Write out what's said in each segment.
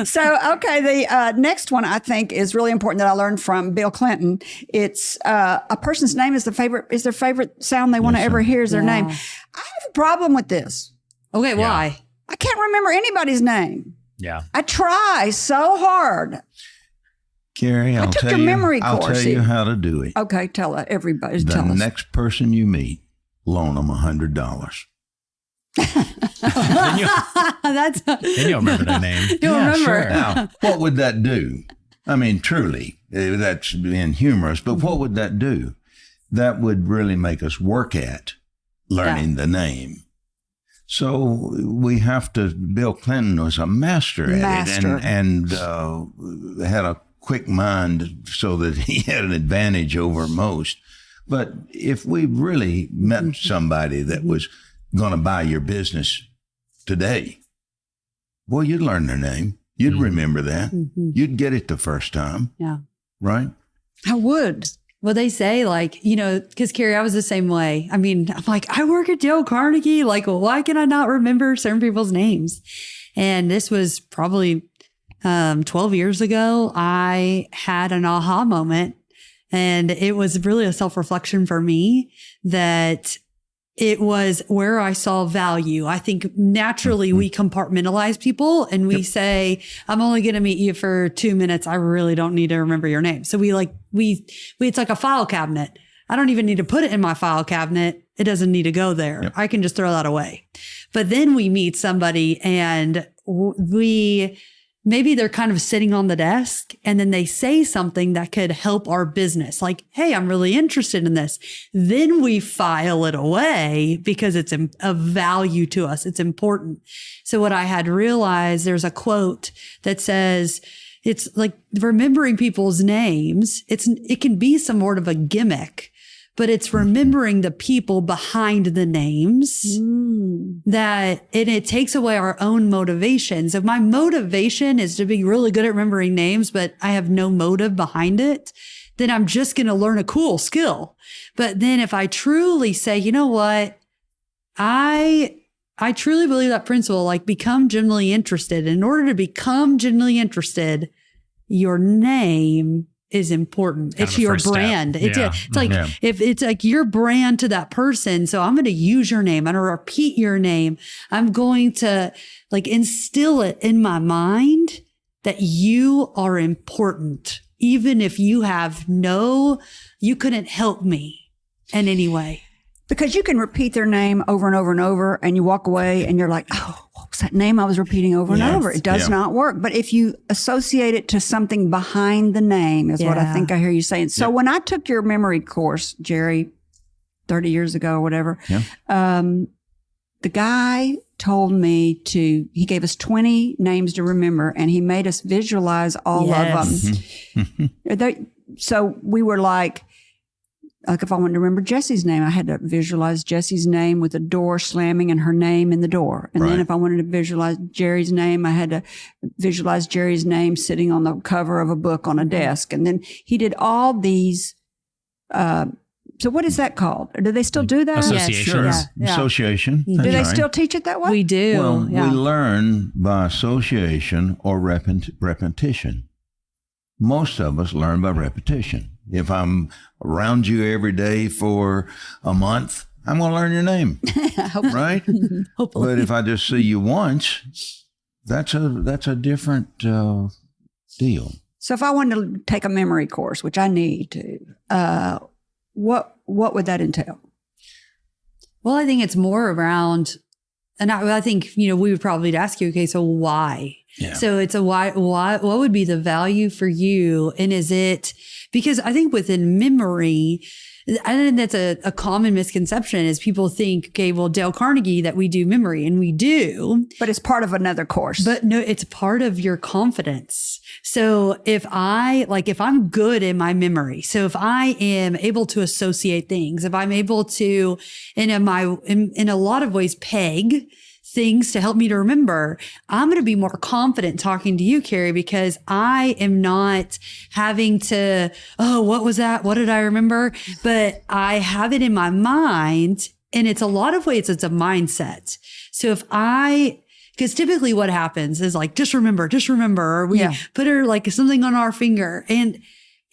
So, okay, the next one I think is really important that I learned from Bill Clinton. It's a person's name is their favorite sound they want to ever hear is their name. I have a problem with this. Okay, why? I can't remember anybody's name. Yeah. I try so hard. Kerry, I'll tell you how to do it. Okay, tell everybody. The Tell us. next person you meet, loan them $100. Then you'll remember their name. You'll remember. Sure. Now, what would that do? I mean, truly, that's being humorous, but what would that do? That would really make us work at learning the name. So we have to, Bill Clinton was a master at it and had a quick mind so that he had an advantage over most. But if we really met somebody that was going to buy your business today, boy, you'd learn their name. You'd remember that. You'd get it the first time. Yeah. Right? I would. Well, they say because Kerry, I was the same way. I mean, I'm like, I work at Dale Carnegie. Like, why can I not remember certain people's names? And this was probably 12 years ago. I had an aha moment, and it was really a self-reflection for me that it was where I saw value. I think naturally we compartmentalize people and we say, I'm only going to meet you for 2 minutes. I really don't need to remember your name. So it's like a file cabinet. I don't even need to put it in my file cabinet. It doesn't need to go there. Yep. I can just throw that away. But then we meet somebody and maybe they're kind of sitting on the desk and then they say something that could help our business. Like, hey, I'm really interested in this. Then we file it away because it's of value to us. It's important. So what I had realized, there's a quote that says, it's like remembering people's names. It can be somewhat of a gimmick, but it's remembering the people behind the names it takes away our own motivations. If my motivation is to be really good at remembering names, but I have no motive behind it, then I'm just going to learn a cool skill. But then if I truly say, you know what, I truly believe that principle, like become genuinely interested. In order to become genuinely interested, your name is important. It's your brand. It's like if it's like your brand to that person. So I'm going to use your name. I'm going to repeat your name. I'm going to like instill it in my mind that you are important, even if you couldn't help me in any way. Because you can repeat their name over and over and over and you walk away and you're like, oh, what was that name I was repeating over and over? It does not work. But if you associate it to something behind the name is what I think I hear you saying. So when I took your memory course, Jerry, 30 years ago or whatever, the guy told me he gave us 20 names to remember and he made us visualize all of them. So we were like if I wanted to remember Jessie's name, I had to visualize Jessie's name with the door slamming and her name in the door. And then if I wanted to visualize Jerry's name, I had to visualize Jerry's name sitting on the cover of a book on a desk. And then he did all these. So what is that called? Do they still do that? Associations. Yes. Sure. Association. Do they still teach it that way? We do. Well, we learn by association or repetition. Most of us learn by repetition. If I'm around you every day for a month, I'm going to learn your name, right? Hopefully. But if I just see you once, that's a different deal. So if I wanted to take a memory course, which I need to, what would that entail? Well, I think it's more around, and I think, we would probably ask you, okay, so why? Yeah. So it's a why, what would be the value for you? And is it, because I think within memory, I think that's a common misconception is people think, okay, well, Dale Carnegie, that we do memory, and we do. But it's part of another course. But no, it's part of your confidence. So if I'm good in my memory, so if I am able to associate things, if I'm able to, in a lot of ways, peg things to help me to remember, I'm going to be more confident talking to you, Kerry, because I am not having to, what was that? What did I remember? But I have it in my mind, and it's a lot of ways, it's a mindset. So Because typically what happens is like, just remember, or we put her like something on our finger. And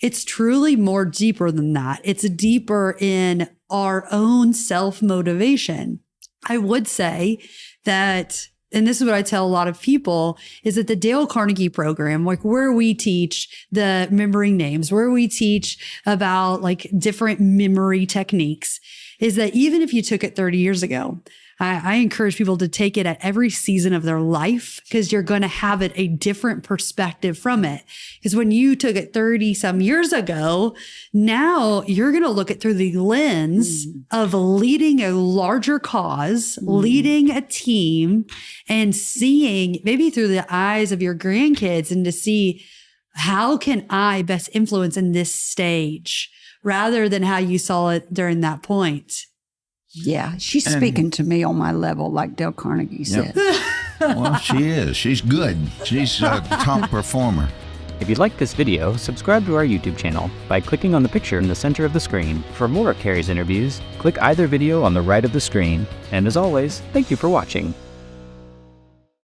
it's truly more deeper than that. It's deeper in our own self-motivation. I would say that, and this is what I tell a lot of people, is that the Dale Carnegie program, like where we teach the remembering names, where we teach about like different memory techniques, is that even if you took it 30 years ago, I encourage people to take it at every season of their life, because you're going to have a different perspective from it. Because when you took it 30 some years ago, now you're going to look at through the lens of leading a larger cause, leading a team, and seeing maybe through the eyes of your grandkids, and to see how can I best influence in this stage rather than how you saw it during that point. Yeah, she's speaking to me on my level, like Dale Carnegie said. Well, she is. She's good. She's a top performer. If you like this video, subscribe to our YouTube channel by clicking on the picture in the center of the screen. For more of Kerry's interviews, click either video on the right of the screen. And as always, thank you for watching.